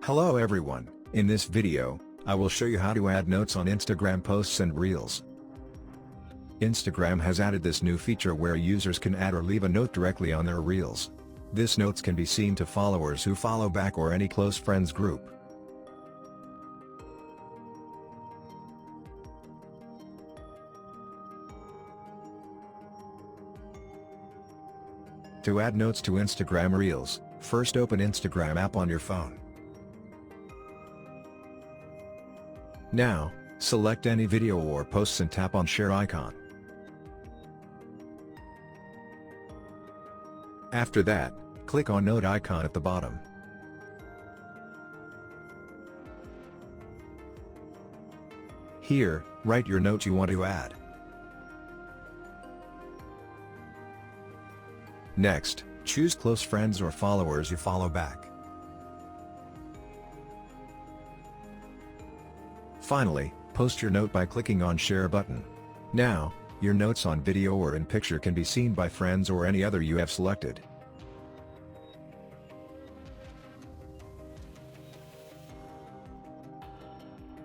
Hello everyone, in this video, I will show you how to add notes on Instagram posts and Reels. Instagram has added this new feature where users can add or leave a note directly on their Reels. This notes can be seen to followers who follow back or any close friends group. To add notes to Instagram Reels, first open Instagram app on your phone. Now, select any video or posts and tap on share icon. After that, click on note icon at the bottom. Here, write your note you want to add. Next, choose close friends or followers you follow back. Finally, post your note by clicking on Share button. Now, your notes on video or in picture can be seen by friends or any other you have selected.